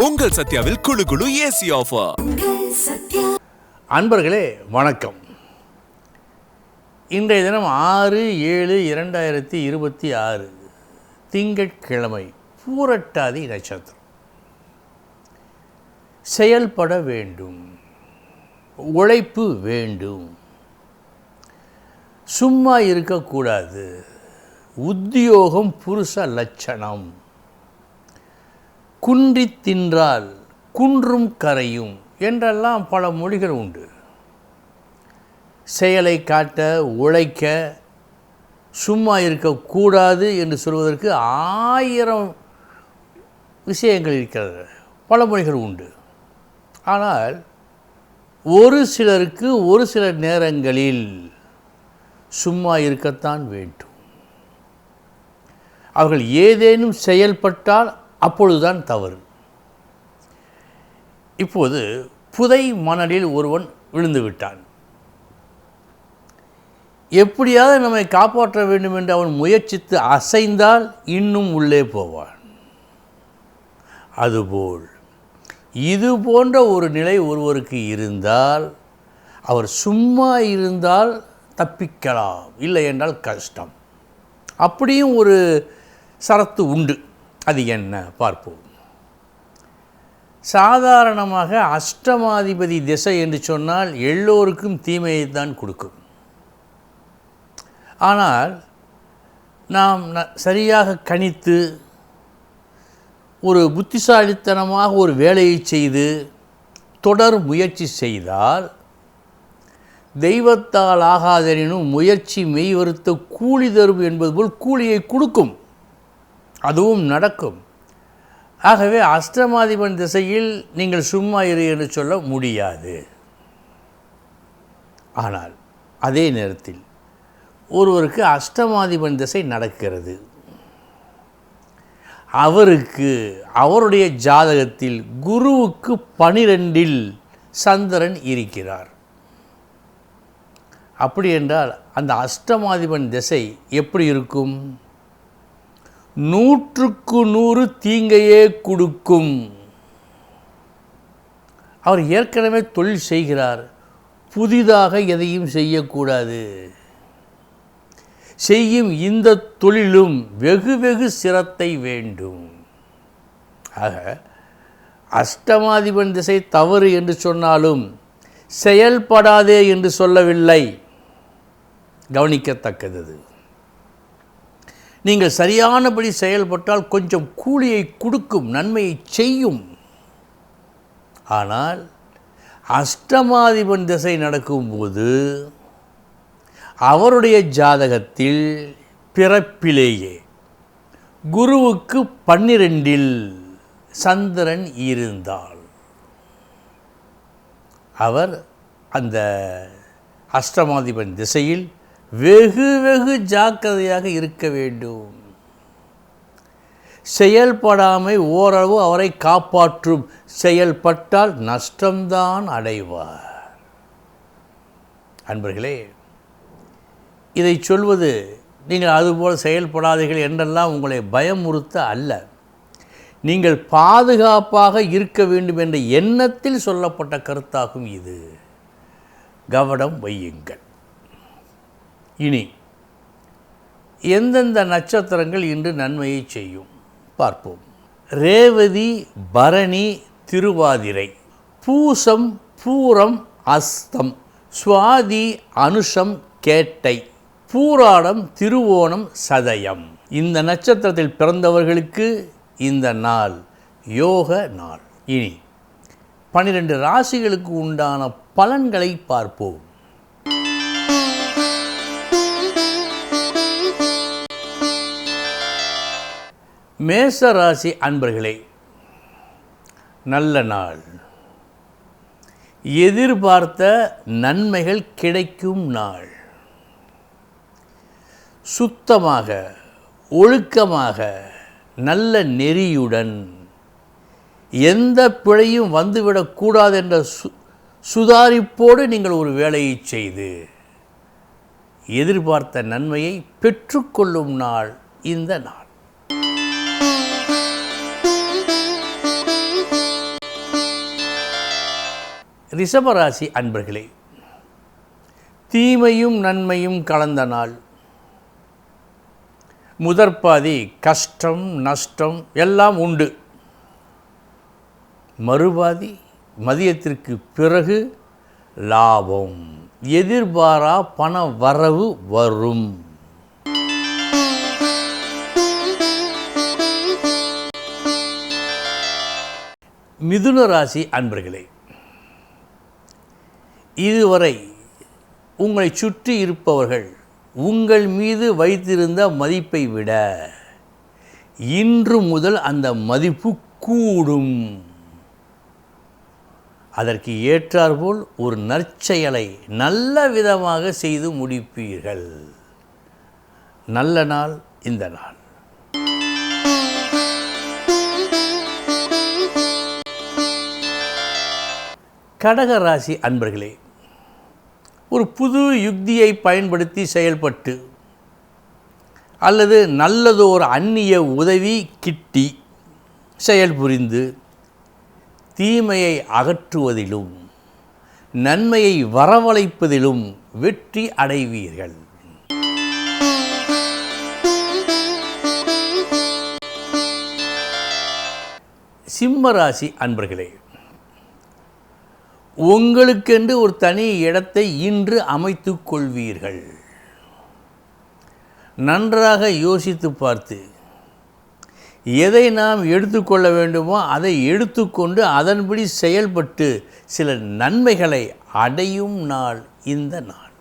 உங்கள் சத்யாவில் குளு குளு ஏசி ஆஃபர். அன்பர்களே வணக்கம். இன்றைய தினம் 6/7/2026 திங்கட்கிழமை, பூரட்டாதி நட்சத்திரம். செயல்பட வேண்டும், உழைப்பு வேண்டும், சும்மா இருக்கக்கூடாது, உத்தியோகம் புருஷ லட்சணம், குன்றி தின்றால் குன்றும் கரையும் என்றெல்லாம் பல மொழிகள் உண்டு. செயலை காட்ட, உழைக்க, சும்மா இருக்கக்கூடாது என்று சொல்வதற்கு 1000 விஷயங்கள் இருக்கிறது, பல மொழிகள் உண்டு. ஆனால் ஒரு சிலருக்கு ஒரு சில நேரங்களில் சும்மா இருக்கத்தான் வேண்டும். அவர்கள் ஏதேனும் செயல்பட்டால் அப்பொழுதுதான் தவறு. இப்போது புதை மணலில் ஒருவன் விழுந்து விட்டான். எப்படியாவது நம்மை காப்பாற்ற வேண்டும் என்று அவன் முயற்சித்து அசைந்தால் இன்னும் உள்ளே போவான். அதுபோல் இது போன்ற ஒரு நிலை ஒருவருக்கு இருந்தால், அவர் சும்மா இருந்தால் தப்பிக்கலாம், இல்லை என்றால் கஷ்டம். அப்படியும் ஒரு சரத்து உண்டு. அது என்ன பார்ப்போம். சாதாரணமாக அஷ்டமாதிபதி திசை என்று சொன்னால் எல்லோருக்கும் தீமையை தான் கொடுக்கும். ஆனால் நாம் சரியாக கணித்து ஒரு புத்திசாலித்தனமாக ஒரு வேலையை செய்து தொடர் முயற்சி செய்தால், தெய்வத்தால் ஆகாதெனினும் முயற்சி மெய்வருத்த கூலி தரும் என்பது போல் கூலியை கொடுக்கும். அதுவும் நடக்கும். ஆகவே அஷ்டமாதிபன் திசையில் நீங்கள் சும்மா இரு என்று சொல்ல முடியாது. ஆனால் அதே நேரத்தில் ஒருவருக்கு அஷ்டமாதிபன் திசை நடக்கிறது. அவருக்கு அவருடைய ஜாதகத்தில் குருவுக்கு 12இல் சந்திரன் இருக்கிறார். அப்படி என்றால் அந்த அஷ்டமாதிபன் திசை எப்படி இருக்கும்? 100க்கு 100 தீங்கையே கொடுக்கும். அவர் ஏற்கனவே தொழில் செய்கிறார், புதிதாக எதையும் செய்யக்கூடாது. செய்யும் இந்த தொழிலும் வெகு வெகு சிரத்தை வேண்டும். ஆக அஷ்டமாதிபன் திசை தவறு என்று சொன்னாலும் செயல்படாதே என்று சொல்லவில்லை. கவனிக்கத்தக்கது. நீங்கள் சரியானபடி செயல்பட்டால் கொஞ்சம் கூலியை கொடுக்கும், நன்மையை செய்யும். ஆனால் அஷ்டமாதிபன் திசை நடக்கும்போது அவருடைய ஜாதகத்தில் பிறப்பிலேயே குருவுக்கு 12இல் சந்திரன் இருந்தால் அவர் அந்த அஷ்டமாதிபன் திசையில் வெகு வெகு ஜாக்கிரதையாக இருக்க வேண்டும். செயல்படாமை ஓரளவு அவரை காப்பாற்றும், செயல்பட்டால் நஷ்டம்தான் அடைவார். அன்பர்களே, இதை சொல்வது நீங்கள் அதுபோல் செயல்படாதீர்கள் என்றெல்லாம் உங்களை பயமுறுத்த அல்ல. நீங்கள் பாதுகாப்பாக இருக்க வேண்டும் என்ற எண்ணத்தில் சொல்லப்பட்ட கருத்தாகும் இது. கவனம் வையுங்கள். இனி எந்தெந்த நட்சத்திரங்கள் இன்று நன்மையை செய்யும் பார்ப்போம். ரேவதி, பரணி, திருவாதிரை, பூசம், பூரம், அஸ்தம், சுவாதி, அனுஷம், கேட்டை, பூராடம், திருவோணம், சதயம். இந்த நட்சத்திரத்தில் பிறந்தவர்களுக்கு இந்த நாள் யோக நாள். இனி 12 ராசிகளுக்கு உண்டான பலன்களை பார்ப்போம். மேச ராசி அன்பர்களே, நல்ல நாள். எதிர்பார்த்த நன்மைகள் கிடைக்கும் நாள். சுத்தமாக, ஒழுக்கமாக, நல்ல நெறியுடன், எந்த பிழையும் வந்துவிடக்கூடாது என்ற சுதாரிப்போடு நீங்கள் ஒரு வேலையை செய்து எதிர்பார்த்த நன்மையை பெற்றுக்கொள்ளும் நாள் இந்த நாள். ரிஷபராசி அன்பர்களே, தீமையும் நன்மையும் கலந்த நாள். முதற்பாதி கஷ்டம் நஷ்டம் எல்லாம் உண்டு. மறுபாதி மதியத்திற்கு பிறகு லாபம், எதிர்பாரா பண வரவு வரும். மிதுன ராசி அன்பர்களே, இதுவரை உங்களை சுற்றி இருப்பவர்கள் உங்கள் மீது வைத்திருந்த மதிப்பை விட இன்று முதல் அந்த மதிப்பு கூடும். அதற்கு ஏற்றாற்போல் ஒரு நற்செயலை நல்ல விதமாக செய்து முடிப்பீர்கள். நல்ல நாள் இந்த நாள். கடக ராசி அன்பர்களே, ஒரு புது யுக்தியை பயன்படுத்தி செயல்பட்டு அல்லது நல்லதோர் அந்நிய உதவி கிட்டி செயல்புரிந்து தீமையை அகற்றுவதிலும் நன்மையை வரவழைப்பதிலும் வெற்றி அடைவீர்கள். சிம்ம ராசி அன்பர்களே, உங்களுக்கென்று ஒரு தனி இடத்தை இன்று அமைத்து கொள்வீர்கள். நன்றாக யோசித்து பார்த்து எதை நாம் எடுத்துக்கொள்ள வேண்டுமோ அதை எடுத்துக்கொண்டு அதன்படி செயல்பட்டு சில நன்மைகளை அடையும் நாள் இந்த நாள்.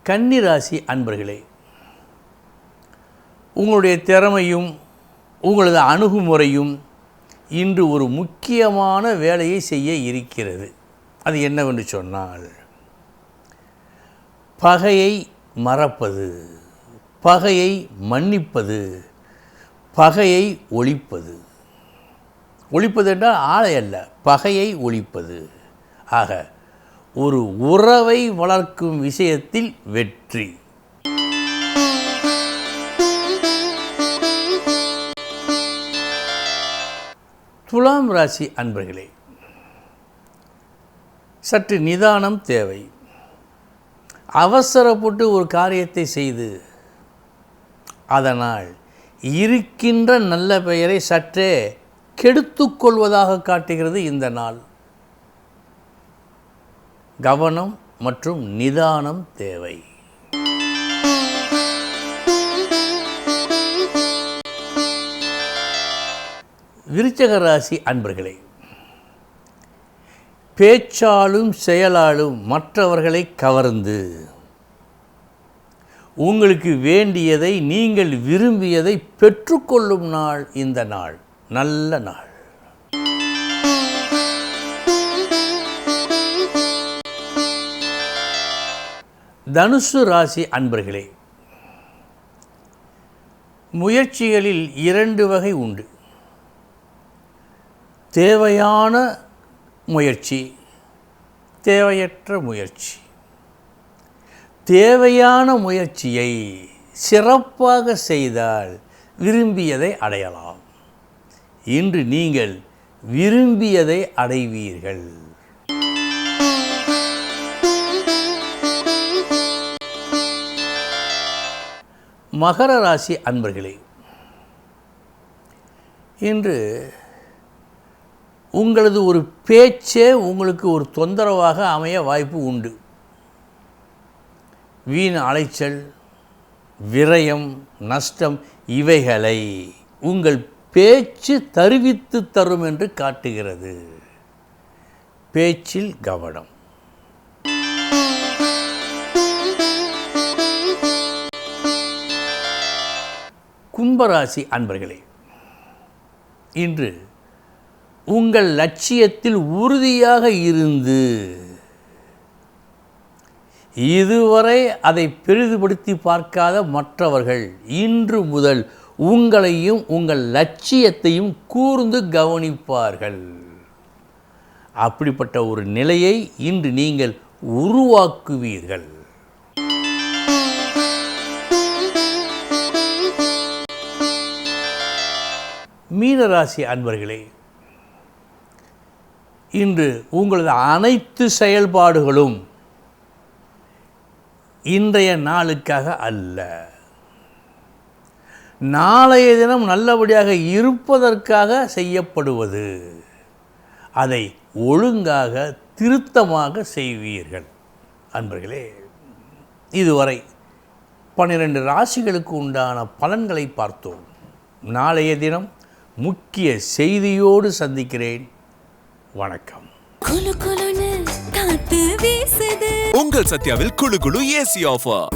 கன்னி ராசி அன்பர்களே, உங்களுடைய திறமையும் உங்களது அணுகுமுறையும் இன்று ஒரு முக்கியமான வேலையை செய்ய இருக்கிறது. அது என்னவென்று சொன்னால், பகையை மறப்பது, பகையை மன்னிப்பது, பகையை ஒழிப்பது. ஒழிப்பது என்றால் ஆளை அல்ல, பகையை ஒழிப்பது. ஆக ஒரு உறவை வளர்க்கும் விஷயத்தில் வெற்றி. துலாம் ராசி அன்பர்களே, சற்று நிதானம் தேவை. அவசரப்பட்டு ஒரு காரியத்தை செய்து அதனால் இருக்கின்ற நல்ல பெயரை சற்றே கெடுத்துக்கொள்வதாக காட்டுகிறது இந்த நாள். கவனம் மற்றும் நிதானம் தேவை. விருச்சிக ராசி அன்பர்களே, பேச்சாலும் செயலாலும் மற்றவர்களை கவர்ந்து உங்களுக்கு வேண்டியதை நீங்கள் விரும்பியதை பெற்றுக்கொள்ளும் நாள் இந்த நாள். நல்ல நாள். தனுசு ராசி அன்பர்களே, முயற்சிகளில் 2 வகை உண்டு. தேவையான முயற்சி, தேவையற்ற முயற்சி. தேவையான முயற்சியை சிறப்பாக செய்தால் விரும்பியதை அடையலாம். இன்று நீங்கள் விரும்பியதை அடைவீர்கள். மகர ராசி அன்பர்களே, இன்று உங்களது ஒரு பேச்சே உங்களுக்கு ஒரு தொந்தரவாக அமைய வாய்ப்பு உண்டு. வீண் அலைச்சல், விரயம், நஷ்டம் இவைகளை உங்கள் பேச்சு தருவித்து தரும் என்று காட்டுகிறது. பேச்சில் கவனம். கும்பராசி அன்பர்களே, இன்று உங்கள் லட்சியத்தில் உறுதியாக இருந்து இதுவரை அதை பெரிதுபடுத்தி பார்க்காத மற்றவர்கள் இன்று முதல் உங்களையும் உங்கள் லட்சியத்தையும் கூர்ந்து கவனிப்பார்கள். அப்படிப்பட்ட ஒரு நிலையை இன்று நீங்கள் உருவாக்குவீர்கள். மீனராசி அன்பர்களே, இன்று உங்களது அனைத்து செயல்பாடுகளும் இன்றைய நாளுக்காக அல்ல, நாளைய தினம் நல்லபடியாக இருப்பதற்காக செய்யப்படுவது. அதை ஒழுங்காக திருத்தமாக செய்வீர்கள். அன்பர்களே, இதுவரை 12 ராசிகளுக்கு உண்டான பலன்களை பார்த்தோம். நாளைய தினம் முக்கிய செய்தியோடு சந்திக்கிறேன். வணக்கம். உங்கள் சத்யாவில் குளு குளு ஏசி ஆஃபர்.